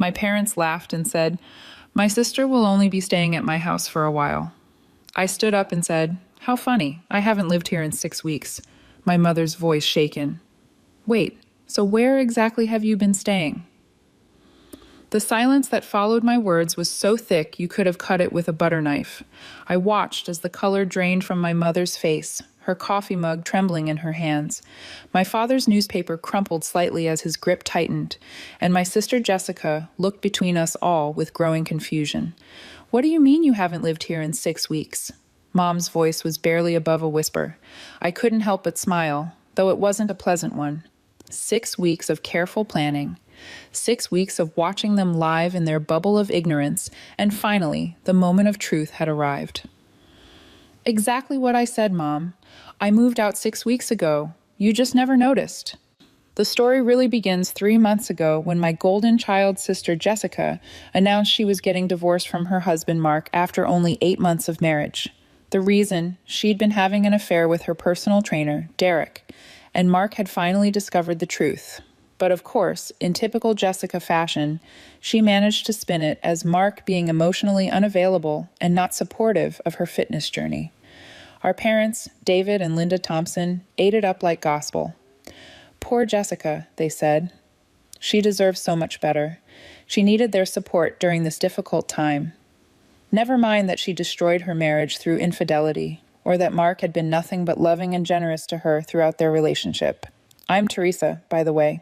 My parents laughed and said, "My sister will only be staying at my house for a while." I stood up and said, "How funny. I haven't lived here in 6 weeks." My mother's voice shaken. "Wait, so where exactly have you been staying?" The silence that followed my words was so thick you could have cut it with a butter knife. I watched as the color drained from my mother's face, her coffee mug trembling in her hands. My father's newspaper crumpled slightly as his grip tightened, and my sister Jessica looked between us all with growing confusion. "What do you mean you haven't lived here in 6 weeks?" Mom's voice was barely above a whisper. I couldn't help but smile, though it wasn't a pleasant one. 6 weeks of careful planning. 6 weeks of watching them live in their bubble of ignorance, and finally, the moment of truth had arrived. "Exactly what I said, Mom. I moved out 6 weeks ago. You just never noticed." The story really begins 3 months ago when my golden child sister Jessica announced she was getting divorced from her husband Mark after only 8 months of marriage. The reason? She'd been having an affair with her personal trainer, Derek, and Mark had finally discovered the truth. But of course, in typical Jessica fashion, she managed to spin it as Mark being emotionally unavailable and not supportive of her fitness journey. Our parents, David and Linda Thompson, ate it up like gospel. "Poor Jessica," they said. "She deserves so much better. She needed their support during this difficult time. Never mind that she destroyed her marriage through infidelity, or that Mark had been nothing but loving and generous to her throughout their relationship. I'm Teresa, by the way.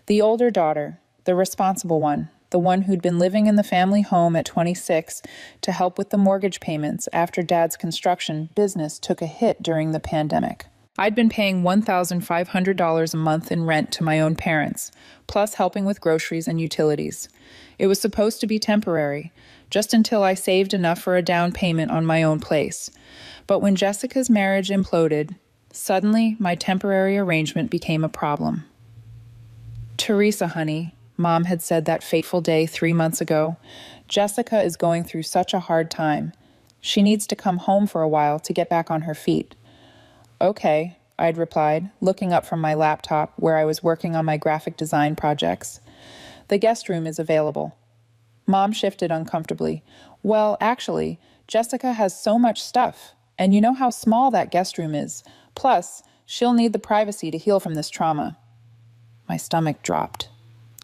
The older daughter, the responsible one, the one who'd been living in the family home at 26 to help with the mortgage payments after Dad's construction business took a hit during the pandemic. I'd been paying $1,500 a month in rent to my own parents, plus helping with groceries and utilities. It was supposed to be temporary, just until I saved enough for a down payment on my own place. But when Jessica's marriage imploded, suddenly my temporary arrangement became a problem. "Teresa, honey," Mom had said that fateful day 3 months ago, "Jessica is going through such a hard time. She needs to come home for a while to get back on her feet." "Okay," I'd replied, looking up from my laptop where I was working on my graphic design projects. "The guest room is available." Mom shifted uncomfortably. "Well, actually, Jessica has so much stuff, and you know how small that guest room is. Plus, she'll need the privacy to heal from this trauma." My stomach dropped.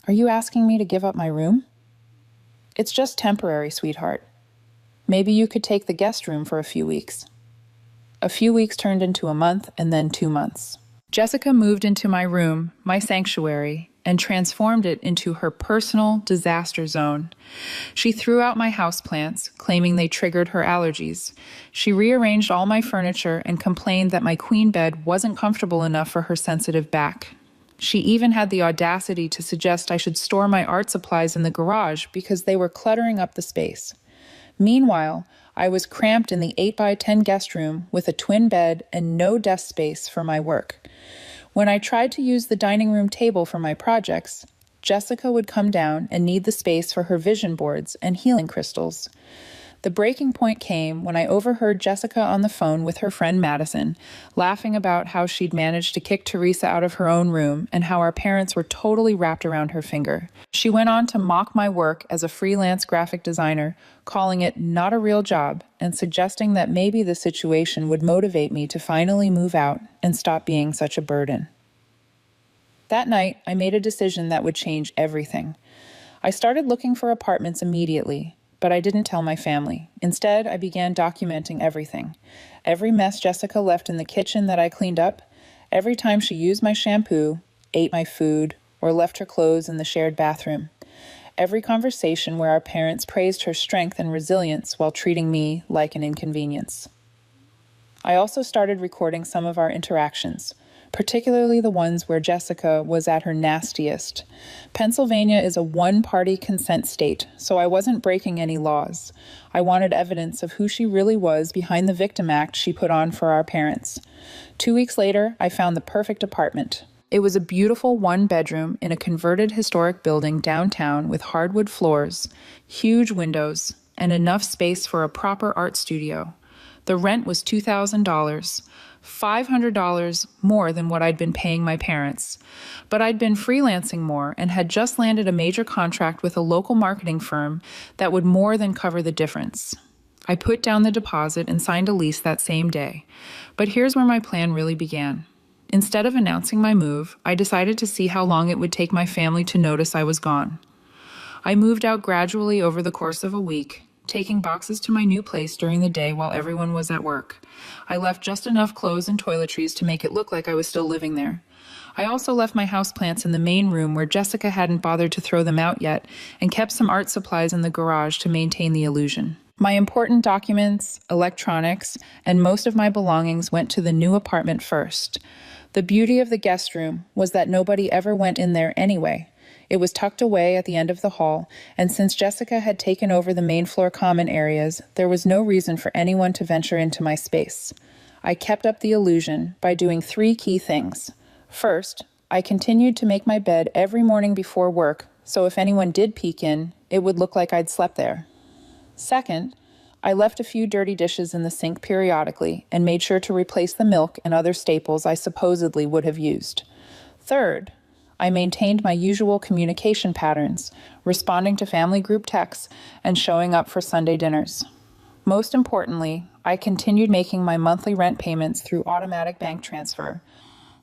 "Are you asking me to give up my room?" "It's just temporary, sweetheart. Maybe you could take the guest room for a few weeks." A few weeks turned into a month and then 2 months. Jessica moved into my room, my sanctuary, and transformed it into her personal disaster zone. She threw out my houseplants, claiming they triggered her allergies. She rearranged all my furniture and complained that my queen bed wasn't comfortable enough for her sensitive back. She even had the audacity to suggest I should store my art supplies in the garage because they were cluttering up the space. Meanwhile, I was cramped in the 8x10 guest room with a twin bed and no desk space for my work. When I tried to use the dining room table for my projects, Jessica would come down and need the space for her vision boards and healing crystals. The breaking point came when I overheard Jessica on the phone with her friend Madison, laughing about how she'd managed to kick Teresa out of her own room and how our parents were totally wrapped around her finger. She went on to mock my work as a freelance graphic designer, calling it not a real job and suggesting that maybe the situation would motivate me to finally move out and stop being such a burden. That night, I made a decision that would change everything. I started looking for apartments immediately, but I didn't tell my family. Instead, I began documenting everything. Every mess Jessica left in the kitchen that I cleaned up, every time she used my shampoo, ate my food, or left her clothes in the shared bathroom. Every conversation where our parents praised her strength and resilience while treating me like an inconvenience. I also started recording some of our interactions, particularly the ones where Jessica was at her nastiest. Pennsylvania is a one-party consent state, so I wasn't breaking any laws. I wanted evidence of who she really was behind the victim act she put on for our parents. 2 weeks later, I found the perfect apartment. It was a beautiful one-bedroom in a converted historic building downtown with hardwood floors, huge windows, and enough space for a proper art studio. The rent was $2,000. $500 more than what I'd been paying my parents. But I'd been freelancing more and had just landed a major contract with a local marketing firm that would more than cover the difference. I put down the deposit and signed a lease that same day. But here's where my plan really began. Instead of announcing my move, I decided to see how long it would take my family to notice I was gone. I moved out gradually over the course of a week, taking boxes to my new place during the day while everyone was at work. I left just enough clothes and toiletries to make it look like I was still living there. I also left my houseplants in the main room where Jessica hadn't bothered to throw them out yet, and kept some art supplies in the garage to maintain the illusion. My important documents, electronics, and most of my belongings went to the new apartment first. The beauty of the guest room was that nobody ever went in there anyway. It was tucked away at the end of the hall, and since Jessica had taken over the main floor common areas, there was no reason for anyone to venture into my space. I kept up the illusion by doing 3 key things. First, I continued to make my bed every morning before work, so if anyone did peek in, it would look like I'd slept there. Second, I left a few dirty dishes in the sink periodically and made sure to replace the milk and other staples I supposedly would have used. Third, I maintained my usual communication patterns, responding to family group texts and showing up for Sunday dinners. Most importantly, I continued making my monthly rent payments through automatic bank transfer,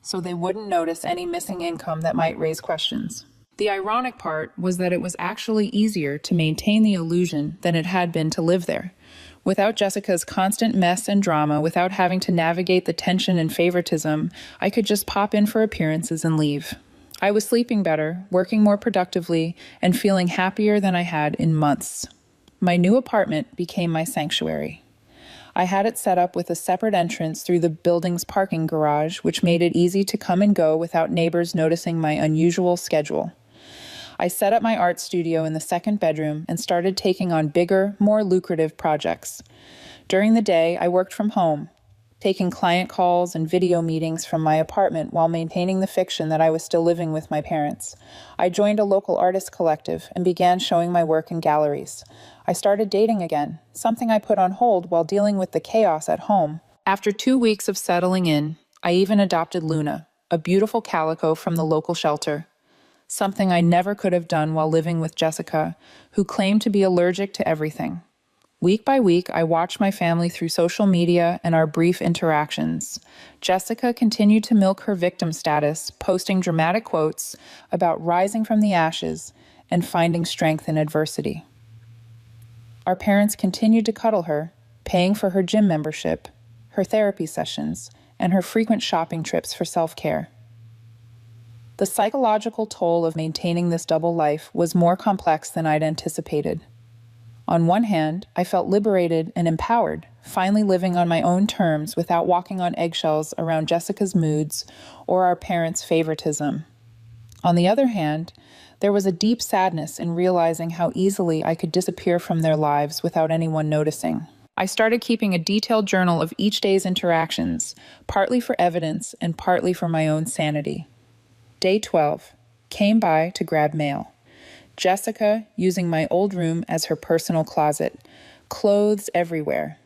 so they wouldn't notice any missing income that might raise questions. The ironic part was that it was actually easier to maintain the illusion than it had been to live there. Without Jessica's constant mess and drama, without having to navigate the tension and favoritism, I could just pop in for appearances and leave. I was sleeping better, working more productively, and feeling happier than I had in months. My new apartment became my sanctuary. I had it set up with a separate entrance through the building's parking garage, which made it easy to come and go without neighbors noticing my unusual schedule. I set up my art studio in the second bedroom and started taking on bigger, more lucrative projects. During the day, I worked from home, taking client calls and video meetings from my apartment while maintaining the fiction that I was still living with my parents. I joined a local artist collective and began showing my work in galleries. I started dating again, something I put on hold while dealing with the chaos at home. After 2 weeks of settling in, I even adopted Luna, a beautiful calico from the local shelter. Something I never could have done while living with Jessica, who claimed to be allergic to everything. Week by week, I watched my family through social media and our brief interactions. Jessica continued to milk her victim status, posting dramatic quotes about rising from the ashes and finding strength in adversity. Our parents continued to cuddle her, paying for her gym membership, her therapy sessions, and her frequent shopping trips for self-care. The psychological toll of maintaining this double life was more complex than I'd anticipated. On one hand, I felt liberated and empowered, finally living on my own terms without walking on eggshells around Jessica's moods or our parents' favoritism. On the other hand, there was a deep sadness in realizing how easily I could disappear from their lives without anyone noticing. I started keeping a detailed journal of each day's interactions, partly for evidence and partly for my own sanity. Day 12. Came by to grab mail. Jessica using my old room as her personal closet. Clothes everywhere.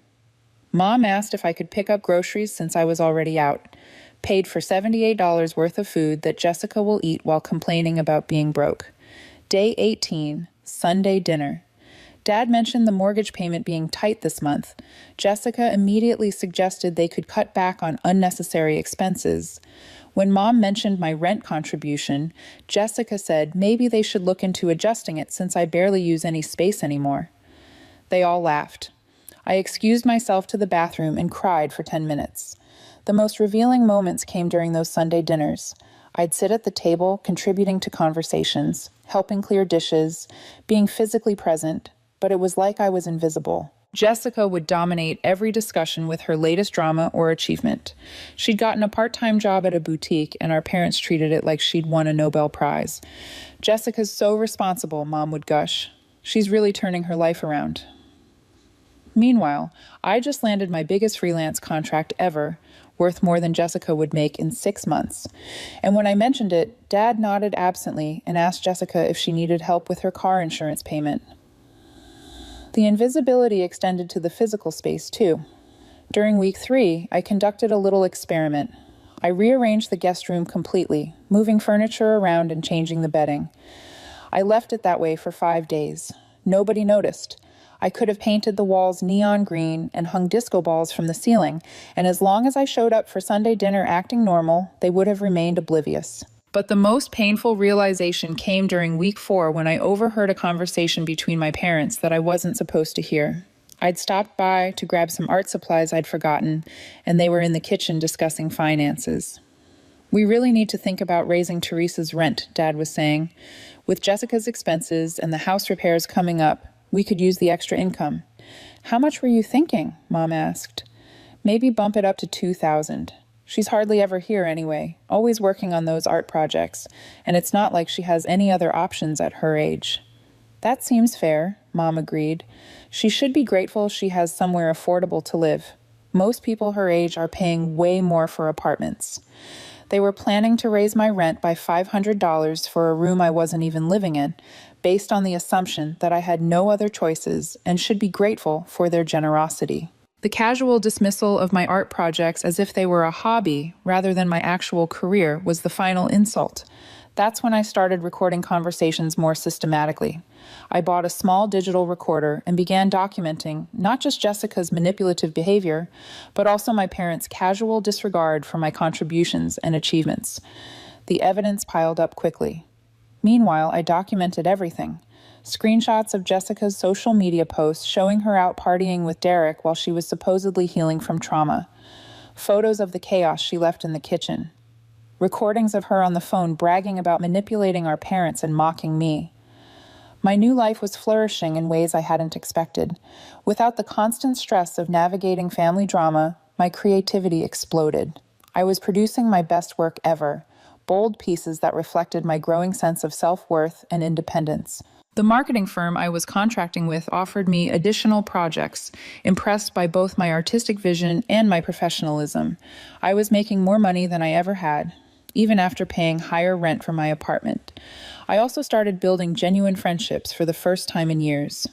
Mom asked if I could pick up groceries since I was already out. Paid for $78 worth of food that Jessica will eat while complaining about being broke. Day 18. Sunday dinner. Dad mentioned the mortgage payment being tight this month. Jessica immediately suggested they could cut back on unnecessary expenses. When Mom mentioned my rent contribution, Jessica said maybe they should look into adjusting it since I barely use any space anymore. They all laughed. I excused myself to the bathroom and cried for 10 minutes. The most revealing moments came during those Sunday dinners. I'd sit at the table, contributing to conversations, helping clear dishes, being physically present, but it was like I was invisible. Jessica would dominate every discussion with her latest drama or achievement. She'd gotten a part-time job at a boutique, and our parents treated it like she'd won a Nobel Prize. Jessica's so responsible, Mom would gush. She's really turning her life around. Meanwhile, I just landed my biggest freelance contract ever, worth more than Jessica would make in 6 months. And when I mentioned it, Dad nodded absently and asked Jessica if she needed help with her car insurance payment. The invisibility extended to the physical space, too. During week 3, I conducted a little experiment. I rearranged the guest room completely, moving furniture around and changing the bedding. I left it that way for 5 days. Nobody noticed. I could have painted the walls neon green and hung disco balls from the ceiling, and as long as I showed up for Sunday dinner acting normal, they would have remained oblivious. But the most painful realization came during week 4 when I overheard a conversation between my parents that I wasn't supposed to hear. I'd stopped by to grab some art supplies I'd forgotten, and they were in the kitchen discussing finances. "We really need to think about raising Teresa's rent," Dad was saying. "With Jessica's expenses and the house repairs coming up, we could use the extra income." "How much were you thinking?" Mom asked. "Maybe bump it up to $2,000. She's hardly ever here anyway, always working on those art projects, and it's not like she has any other options at her age." "That seems fair," Mom agreed. "She should be grateful she has somewhere affordable to live. Most people her age are paying way more for apartments." They were planning to raise my rent by $500 for a room I wasn't even living in, based on the assumption that I had no other choices and should be grateful for their generosity. The casual dismissal of my art projects as if they were a hobby rather than my actual career was the final insult. That's when I started recording conversations more systematically. I bought a small digital recorder and began documenting not just Jessica's manipulative behavior, but also my parents' casual disregard for my contributions and achievements. The evidence piled up quickly. Meanwhile, I documented everything. Screenshots of Jessica's social media posts showing her out partying with Derek while she was supposedly healing from trauma. Photos of the chaos she left in the kitchen. Recordings of her on the phone bragging about manipulating our parents and mocking me. My new life was flourishing in ways I hadn't expected. Without the constant stress of navigating family drama, my creativity exploded. I was producing my best work ever, bold pieces that reflected my growing sense of self-worth and independence. The marketing firm I was contracting with offered me additional projects, impressed by both my artistic vision and my professionalism. I was making more money than I ever had, even after paying higher rent for my apartment. I also started building genuine friendships for the first time in years.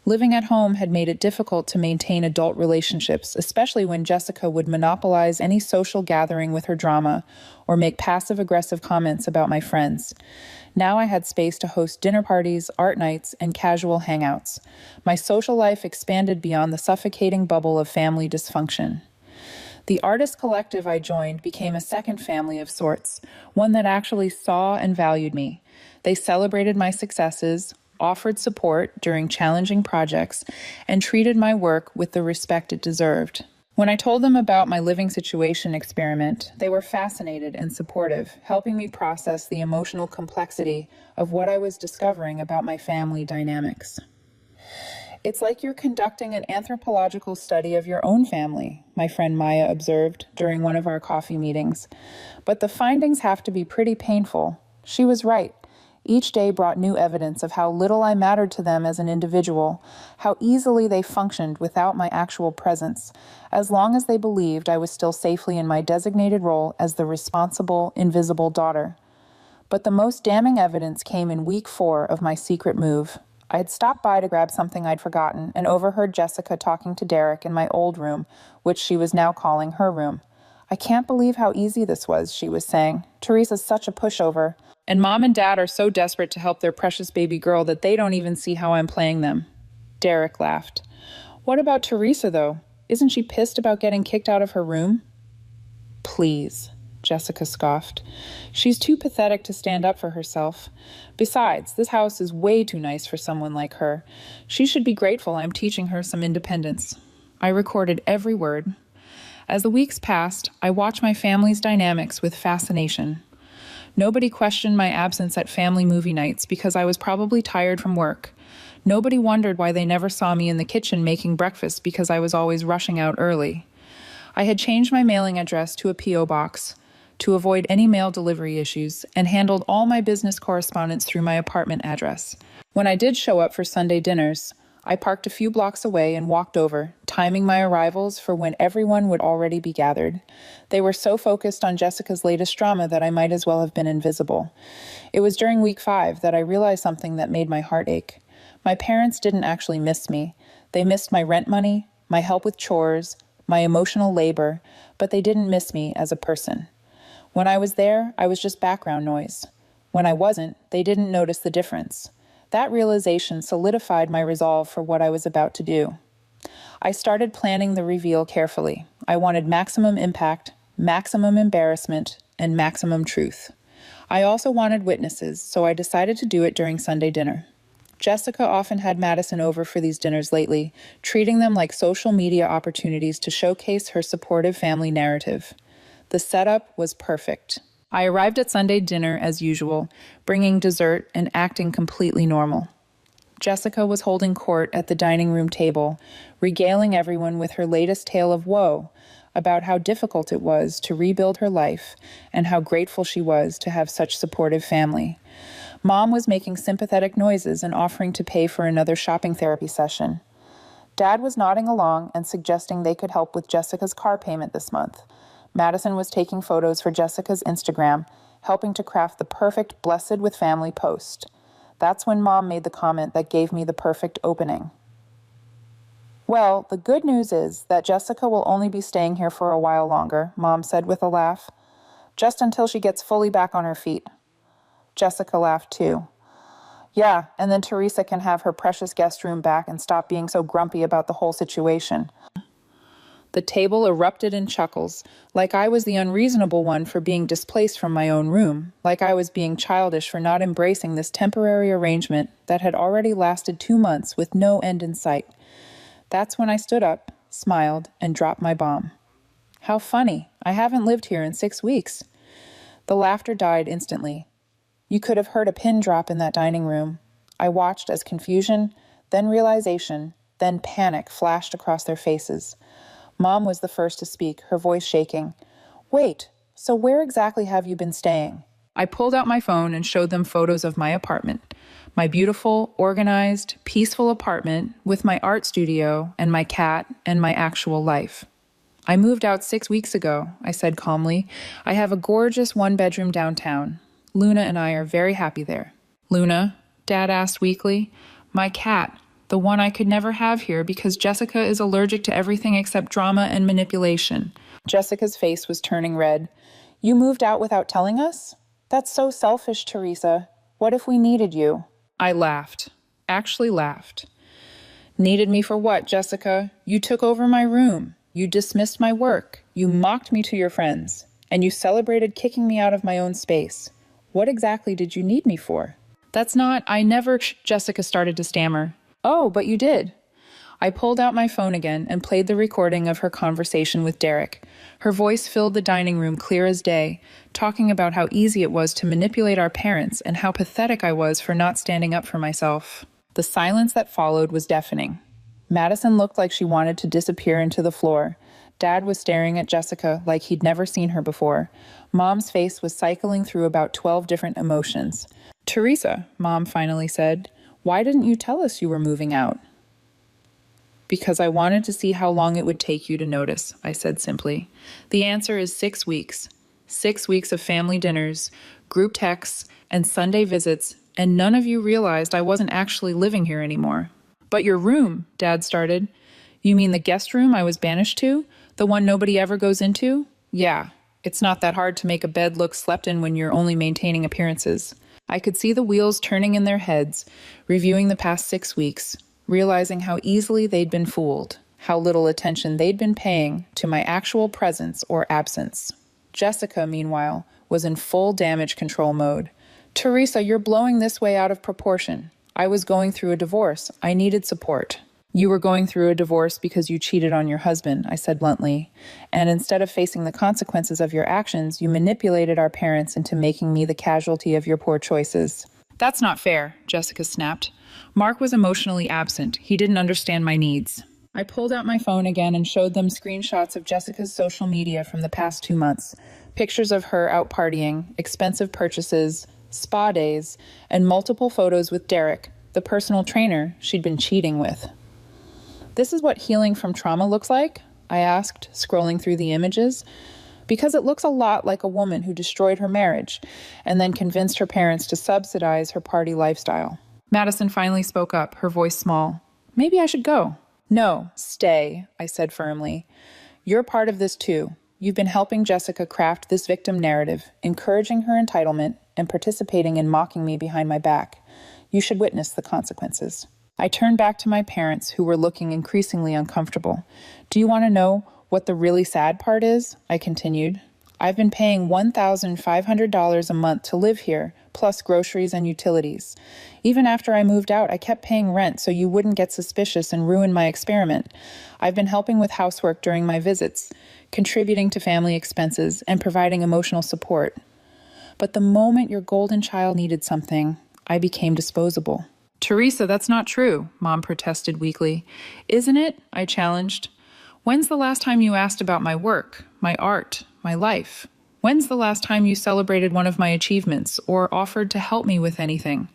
Living at home had made it difficult to maintain adult relationships, especially when Jessica would monopolize any social gathering with her drama or make passive-aggressive comments about my friends. Now I had space to host dinner parties, art nights, and casual hangouts. My social life expanded beyond the suffocating bubble of family dysfunction. The artist collective I joined became a second family of sorts, one that actually saw and valued me. They celebrated my successes, offered support during challenging projects, and treated my work with the respect it deserved. When I told them about my living situation experiment, they were fascinated and supportive, helping me process the emotional complexity of what I was discovering about my family dynamics. "It's like you're conducting an anthropological study of your own family," my friend Maya observed during one of our coffee meetings. "But the findings have to be pretty painful." She was right. Each day brought new evidence of how little I mattered to them as an individual, how easily they functioned without my actual presence, as long as they believed I was still safely in my designated role as the responsible, invisible daughter. But the most damning evidence came in week 4 of my secret move. I had stopped by to grab something I'd forgotten and overheard Jessica talking to Derek in my old room, which she was now calling her room. "I can't believe how easy this was," she was saying. "Teresa's such a pushover. And Mom and Dad are so desperate to help their precious baby girl that they don't even see how I'm playing them." Derek laughed. "What about Teresa, though? Isn't she pissed about getting kicked out of her room?" "Please," Jessica scoffed. "She's too pathetic to stand up for herself. Besides, this house is way too nice for someone like her. She should be grateful I'm teaching her some independence." I recorded every word. As the weeks passed, I watched my family's dynamics with fascination. Nobody questioned my absence at family movie nights because I was probably tired from work. Nobody wondered why they never saw me in the kitchen making breakfast because I was always rushing out early. I had changed my mailing address to a P.O. box to avoid any mail delivery issues and handled all my business correspondence through my apartment address. When I did show up for Sunday dinners, I parked a few blocks away and walked over, timing my arrivals for when everyone would already be gathered. They were so focused on Jessica's latest drama that I might as well have been invisible. It was during week 5 that I realized something that made my heart ache. My parents didn't actually miss me. They missed my rent money, my help with chores, my emotional labor, but they didn't miss me as a person. When I was there, I was just background noise. When I wasn't, they didn't notice the difference. That realization solidified my resolve for what I was about to do. I started planning the reveal carefully. I wanted maximum impact, maximum embarrassment, and maximum truth. I also wanted witnesses, so I decided to do it during Sunday dinner. Jessica often had Madison over for these dinners lately, treating them like social media opportunities to showcase her supportive family narrative. The setup was perfect. I arrived at Sunday dinner as usual, bringing dessert and acting completely normal. Jessica was holding court at the dining room table, regaling everyone with her latest tale of woe about how difficult it was to rebuild her life and how grateful she was to have such supportive family. Mom was making sympathetic noises and offering to pay for another shopping therapy session. Dad was nodding along and suggesting they could help with Jessica's car payment this month. Madison was taking photos for Jessica's Instagram, helping to craft the perfect Blessed with Family post. That's when Mom made the comment that gave me the perfect opening. Well, the good news is that Jessica will only be staying here for a while longer, Mom said with a laugh. Just until she gets fully back on her feet. Jessica laughed too. Yeah, and then Teresa can have her precious guest room back and stop being so grumpy about the whole situation. The table erupted in chuckles, like I was the unreasonable one for being displaced from my own room, like I was being childish for not embracing this temporary arrangement that had already lasted 2 months with no end in sight. That's when I stood up, smiled, and dropped my bomb. How funny. I haven't lived here in 6 weeks. The laughter died instantly. You could have heard a pin drop in that dining room. I watched as confusion, then realization, then panic flashed across their faces. Mom was the first to speak, her voice shaking. Wait, so where exactly have you been staying? I pulled out my phone and showed them photos of my apartment. My beautiful, organized, peaceful apartment with my art studio and my cat and my actual life. I moved out 6 weeks ago, I said calmly. I have a gorgeous 1-bedroom downtown. Luna and I are very happy there. Luna? Dad asked weakly. My cat. The one I could never have here because Jessica is allergic to everything except drama and manipulation. Jessica's face was turning red. You moved out without telling us? That's so selfish, Teresa. What if we needed you? I laughed. Actually laughed. Needed me for what, Jessica? You took over my room. You dismissed my work. You mocked me to your friends. And you celebrated kicking me out of my own space. What exactly did you need me for? That's not, I never, Jessica started to stammer. Oh, but you did. I pulled out my phone again and played the recording of her conversation with Derek. Her voice filled the dining room clear as day, talking about how easy it was to manipulate our parents and how pathetic I was for not standing up for myself. The silence that followed was deafening. Madison looked like she wanted to disappear into the floor. Dad was staring at Jessica like he'd never seen her before. Mom's face was cycling through about 12 different emotions. Teresa, Mom finally said, why didn't you tell us you were moving out? Because I wanted to see how long it would take you to notice, I said simply. The answer is 6 weeks. 6 weeks of family dinners, group texts, and Sunday visits, and none of you realized I wasn't actually living here anymore. But your room, Dad started. You mean the guest room I was banished to? The one nobody ever goes into? Yeah, it's not that hard to make a bed look slept in when you're only maintaining appearances. I could see the wheels turning in their heads, reviewing the past 6 weeks, realizing how easily they'd been fooled, how little attention they'd been paying to my actual presence or absence. Jessica, meanwhile, was in full damage control mode. Teresa, you're blowing this way out of proportion. I was going through a divorce. I needed support. You were going through a divorce because you cheated on your husband, I said bluntly. And instead of facing the consequences of your actions, you manipulated our parents into making me the casualty of your poor choices. That's not fair, Jessica snapped. Mark was emotionally absent. He didn't understand my needs. I pulled out my phone again and showed them screenshots of Jessica's social media from the past 2 months. Pictures of her out partying, expensive purchases, spa days, and multiple photos with Derek, the personal trainer she'd been cheating with. This is what healing from trauma looks like? I asked, scrolling through the images. Because it looks a lot like a woman who destroyed her marriage and then convinced her parents to subsidize her party lifestyle. Madison finally spoke up, her voice small. Maybe I should go. No, stay, I said firmly. You're part of this too. You've been helping Jessica craft this victim narrative, encouraging her entitlement, and participating in mocking me behind my back. You should witness the consequences. I turned back to my parents, who were looking increasingly uncomfortable. Do you want to know what the really sad part is? I continued. I've been paying $1,500 a month to live here, plus groceries and utilities. Even after I moved out, I kept paying rent so you wouldn't get suspicious and ruin my experiment. I've been helping with housework during my visits, contributing to family expenses, and providing emotional support. But the moment your golden child needed something, I became disposable. Teresa, that's not true, Mom protested weakly. Isn't it? I challenged. When's the last time you asked about my work, my art, my life? When's the last time you celebrated one of my achievements or offered to help me with anything?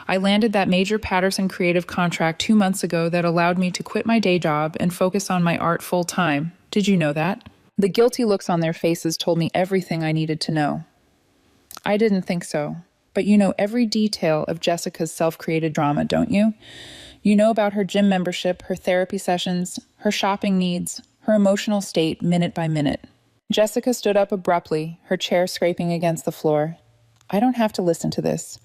I landed that major Patterson creative contract 2 months ago that allowed me to quit my day job and focus on my art full time. Did you know that? The guilty looks on their faces told me everything I needed to know. I didn't think so, but you know every detail of Jessica's self-created drama, don't you? You know about her gym membership, her therapy sessions, her shopping needs, her emotional state minute by minute. Jessica stood up abruptly, her chair scraping against the floor. I don't have to listen to this.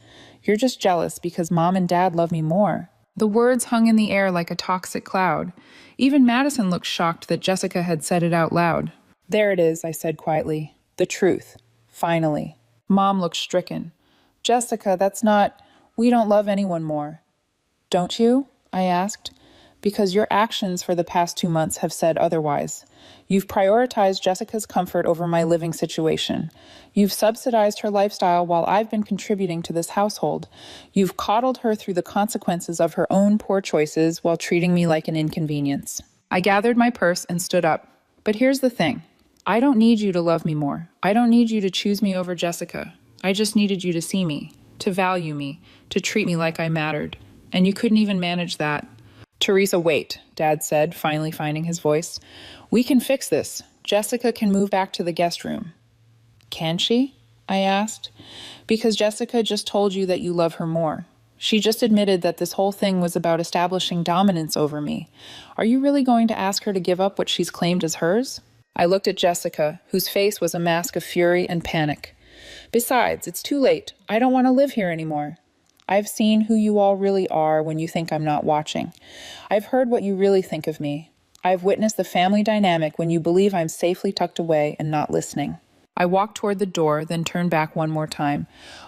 You're just jealous because Mom and Dad love me more. The words hung in the air like a toxic cloud. Even Madison looked shocked that Jessica had said it out loud. There it is, I said quietly. The truth. Finally. Mom looked stricken. Jessica, that's not... We don't love anyone more. Don't you? I asked. Because your actions for the past 2 months have said otherwise. You've prioritized Jessica's comfort over my living situation. You've subsidized her lifestyle while I've been contributing to this household. You've coddled her through the consequences of her own poor choices while treating me like an inconvenience. I gathered my purse and stood up. But here's the thing. I don't need you to love me more. I don't need you to choose me over Jessica. I just needed you to see me, to value me, to treat me like I mattered. And you couldn't even manage that. Teresa, wait, Dad said, finally finding his voice. We can fix this. Jessica can move back to the guest room. Can she? I asked. Because Jessica just told you that you love her more. She just admitted that this whole thing was about establishing dominance over me. Are you really going to ask her to give up what she's claimed as hers? I looked at Jessica, whose face was a mask of fury and panic. Besides, it's too late. I don't want to live here anymore. I've seen who you all really are when you think I'm not watching. I've heard what you really think of me. I've witnessed the family dynamic when you believe I'm safely tucked away and not listening. I walked toward the door, then turned back one more time.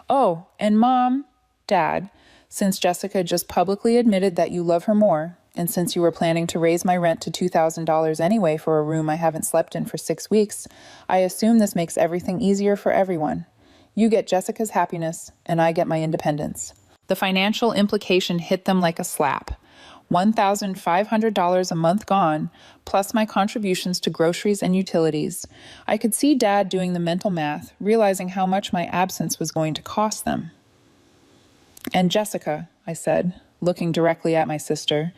Oh, and Mom, Dad, since Jessica just publicly admitted that you love her more, and since you were planning to raise my rent to $2,000 anyway for a room I haven't slept in for 6 weeks, I assume this makes everything easier for everyone. You get Jessica's happiness, and I get my independence. The financial implication hit them like a slap. $1,500 a month gone, plus my contributions to groceries and utilities. I could see Dad doing the mental math, realizing how much my absence was going to cost them. And Jessica, I said, looking directly at my sister,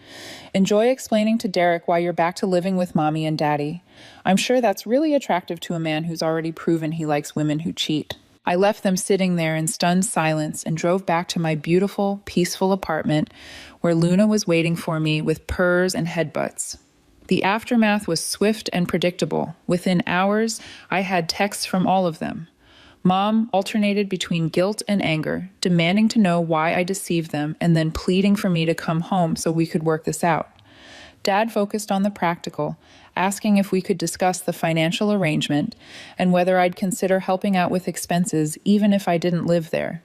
enjoy explaining to Derek why you're back to living with Mommy and Daddy. I'm sure that's really attractive to a man who's already proven he likes women who cheat. I left them sitting there in stunned silence and drove back to my beautiful, peaceful apartment where Luna was waiting for me with purrs and headbutts. The aftermath was swift and predictable. Within hours, I had texts from all of them. Mom alternated between guilt and anger, demanding to know why I deceived them and then pleading for me to come home so we could work this out. Dad focused on the practical, asking if we could discuss the financial arrangement and whether I'd consider helping out with expenses even if I didn't live there.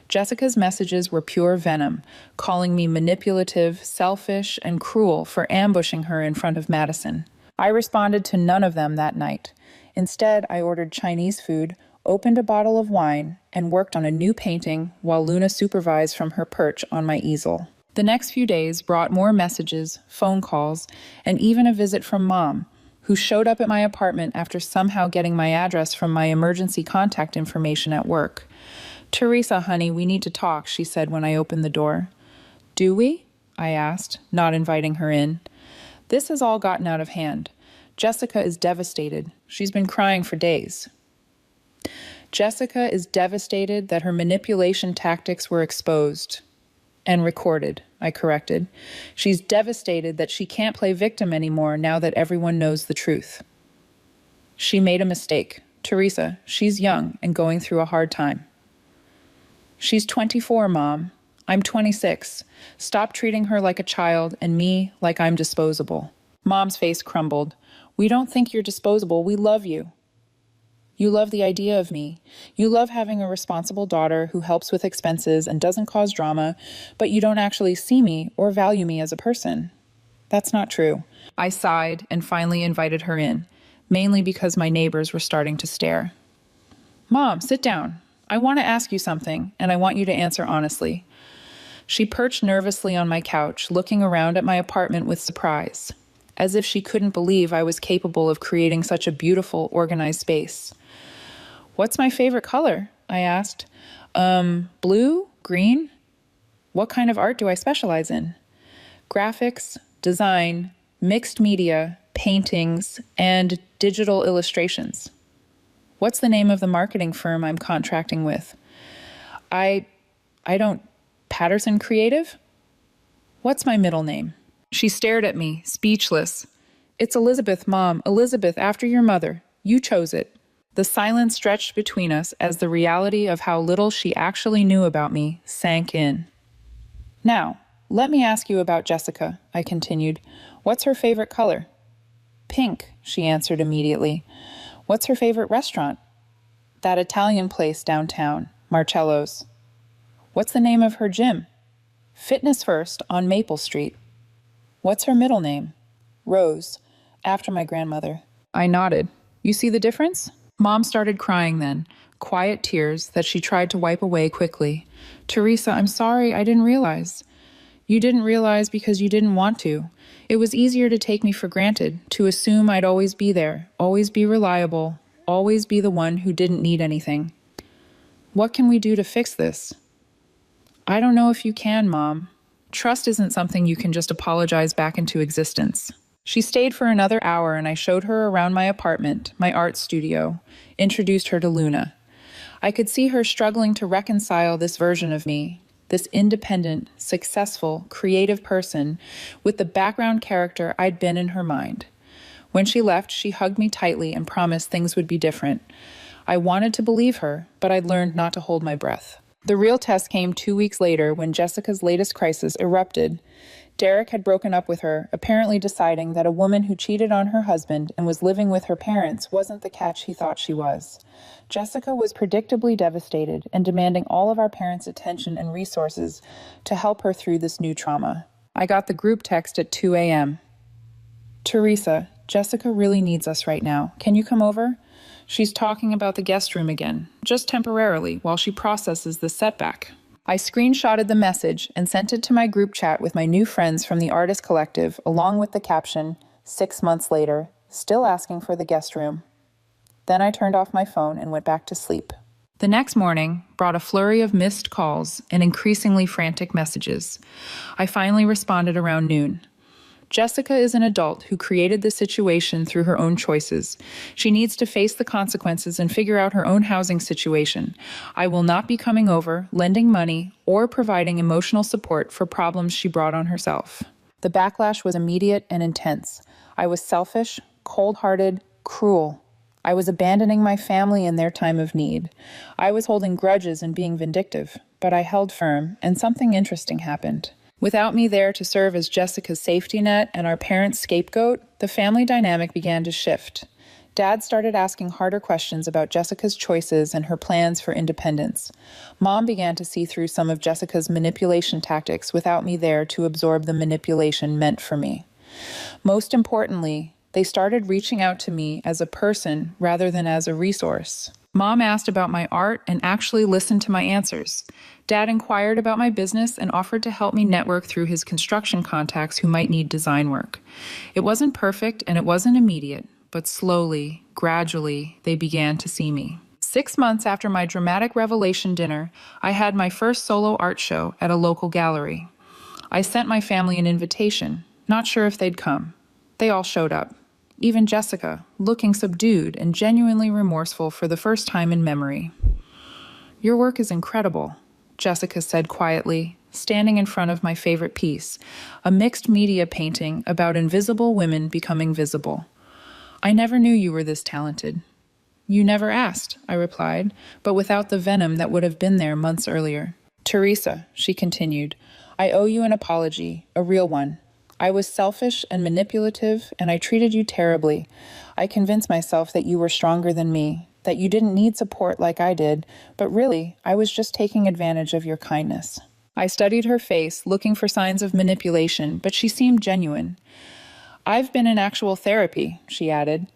Jessica's messages were pure venom, calling me manipulative, selfish, and cruel for ambushing her in front of Madison. I responded to none of them that night. Instead, I ordered Chinese food, opened a bottle of wine, and worked on a new painting while Luna supervised from her perch on my easel. The next few days brought more messages, phone calls, and even a visit from Mom, who showed up at my apartment after somehow getting my address from my emergency contact information at work. Teresa, honey, we need to talk, she said when I opened the door. Do we? I asked, not inviting her in. This has all gotten out of hand. Jessica is devastated. She's been crying for days. Jessica is devastated that her manipulation tactics were exposed. And recorded, I corrected. She's devastated that she can't play victim anymore now that everyone knows the truth. She made a mistake. Teresa, she's young and going through a hard time. She's 24, Mom. I'm 26. Stop treating her like a child and me like I'm disposable. Mom's face crumbled. We don't think you're disposable. We love you. You love the idea of me. You love having a responsible daughter who helps with expenses and doesn't cause drama, but you don't actually see me or value me as a person. That's not true. I sighed and finally invited her in, mainly because my neighbors were starting to stare. Mom, sit down. I want to ask you something, and I want you to answer honestly. She perched nervously on my couch, looking around at my apartment with surprise, as if she couldn't believe I was capable of creating such a beautiful, organized space. What's my favorite color? I asked. Blue? Green? What kind of art do I specialize in? Graphics, design, mixed media, paintings, and digital illustrations. What's the name of the marketing firm I'm contracting with? I don't... Patterson Creative? What's my middle name? She stared at me, speechless. It's Elizabeth, Mom. Elizabeth, after your mother. You chose it. The silence stretched between us as the reality of how little she actually knew about me sank in. Now, let me ask you about Jessica, I continued. What's her favorite color? Pink, she answered immediately. What's her favorite restaurant? That Italian place downtown, Marcello's. What's the name of her gym? Fitness First on Maple Street. What's her middle name? Rose, after my grandmother. I nodded. You see the difference? Mom started crying then, quiet tears that she tried to wipe away quickly. Teresa, I'm sorry, I didn't realize. You didn't realize because you didn't want to. It was easier to take me for granted, to assume I'd always be there, always be reliable, always be the one who didn't need anything. What can we do to fix this? I don't know if you can, Mom. Trust isn't something you can just apologize back into existence. She stayed for another hour and I showed her around my apartment, my art studio, introduced her to Luna. I could see her struggling to reconcile this version of me, this independent, successful, creative person, with the background character I'd been in her mind. When she left, she hugged me tightly and promised things would be different. I wanted to believe her, but I'd learned not to hold my breath. The real test came 2 weeks later when Jessica's latest crisis erupted. Derek had broken up with her, apparently deciding that a woman who cheated on her husband and was living with her parents wasn't the catch he thought she was. Jessica was predictably devastated and demanding all of our parents' attention and resources to help her through this new trauma. I got the group text at 2 a.m. Teresa, Jessica really needs us right now. Can you come over? She's talking about the guest room again, just temporarily, while she processes the setback. I screenshotted the message and sent it to my group chat with my new friends from the Artist Collective, along with the caption, 6 months later, still asking for the guest room. Then I turned off my phone and went back to sleep. The next morning brought a flurry of missed calls and increasingly frantic messages. I finally responded around noon. Jessica is an adult who created this situation through her own choices. She needs to face the consequences and figure out her own housing situation. I will not be coming over, lending money, or providing emotional support for problems she brought on herself. The backlash was immediate and intense. I was selfish, cold-hearted, cruel. I was abandoning my family in their time of need. I was holding grudges and being vindictive, but I held firm, and something interesting happened. Without me there to serve as Jessica's safety net and our parents' scapegoat, the family dynamic began to shift. Dad started asking harder questions about Jessica's choices and her plans for independence. Mom began to see through some of Jessica's manipulation tactics without me there to absorb the manipulation meant for me. Most importantly, they started reaching out to me as a person rather than as a resource. Mom asked about my art and actually listened to my answers. Dad inquired about my business and offered to help me network through his construction contacts who might need design work. It wasn't perfect and it wasn't immediate, but slowly, gradually, they began to see me. 6 months after my dramatic revelation dinner, I had my first solo art show at a local gallery. I sent my family an invitation, not sure if they'd come. They all showed up. Even Jessica, looking subdued and genuinely remorseful for the first time in memory. Your work is incredible, Jessica said quietly, standing in front of my favorite piece, a mixed media painting about invisible women becoming visible. I never knew you were this talented. You never asked, I replied, but without the venom that would have been there months earlier. Teresa, she continued, I owe you an apology, a real one. I was selfish and manipulative, and I treated you terribly. I convinced myself that you were stronger than me, that you didn't need support like I did, but really, I was just taking advantage of your kindness. I studied her face, looking for signs of manipulation, but she seemed genuine. I've been in actual therapy, she added.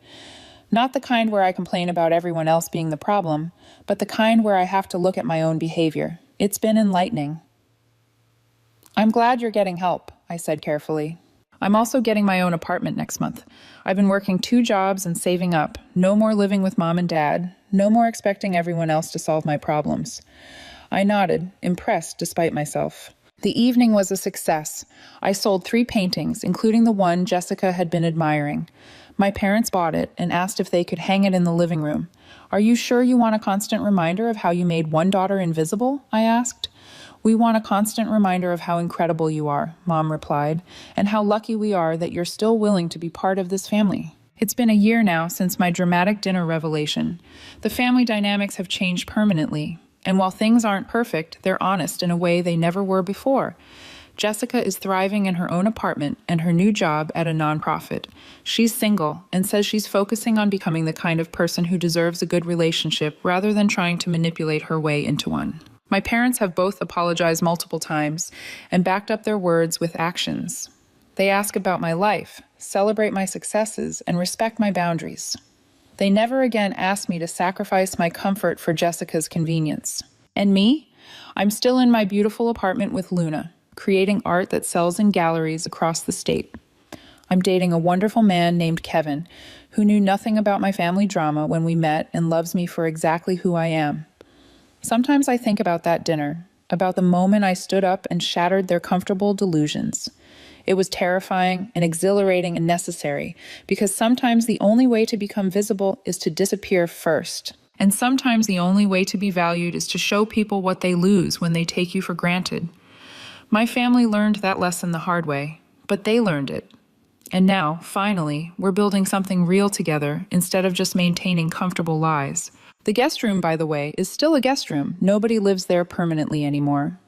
Not the kind where I complain about everyone else being the problem, but the kind where I have to look at my own behavior. It's been enlightening. I'm glad you're getting help, I said carefully. I'm also getting my own apartment next month. I've been working 2 jobs and saving up. No more living with mom and dad. No more expecting everyone else to solve my problems. I nodded, impressed despite myself. The evening was a success. I sold 3 paintings, including the one Jessica had been admiring. My parents bought it and asked if they could hang it in the living room. Are you sure you want a constant reminder of how you made one daughter invisible? I asked. We want a constant reminder of how incredible you are, Mom replied, and how lucky we are that you're still willing to be part of this family. It's been a year now since my dramatic dinner revelation. The family dynamics have changed permanently, and while things aren't perfect, they're honest in a way they never were before. Jessica is thriving in her own apartment and her new job at a nonprofit. She's single and says she's focusing on becoming the kind of person who deserves a good relationship rather than trying to manipulate her way into one. My parents have both apologized multiple times and backed up their words with actions. They ask about my life, celebrate my successes, and respect my boundaries. They never again asked me to sacrifice my comfort for Jessica's convenience. And me? I'm still in my beautiful apartment with Luna, creating art that sells in galleries across the state. I'm dating a wonderful man named Kevin, who knew nothing about my family drama when we met and loves me for exactly who I am. Sometimes I think about that dinner, about the moment I stood up and shattered their comfortable delusions. It was terrifying and exhilarating and necessary, because sometimes the only way to become visible is to disappear first. And sometimes the only way to be valued is to show people what they lose when they take you for granted. My family learned that lesson the hard way, but they learned it. And now, finally, we're building something real together instead of just maintaining comfortable lies. The guest room, by the way, is still a guest room. Nobody lives there permanently anymore.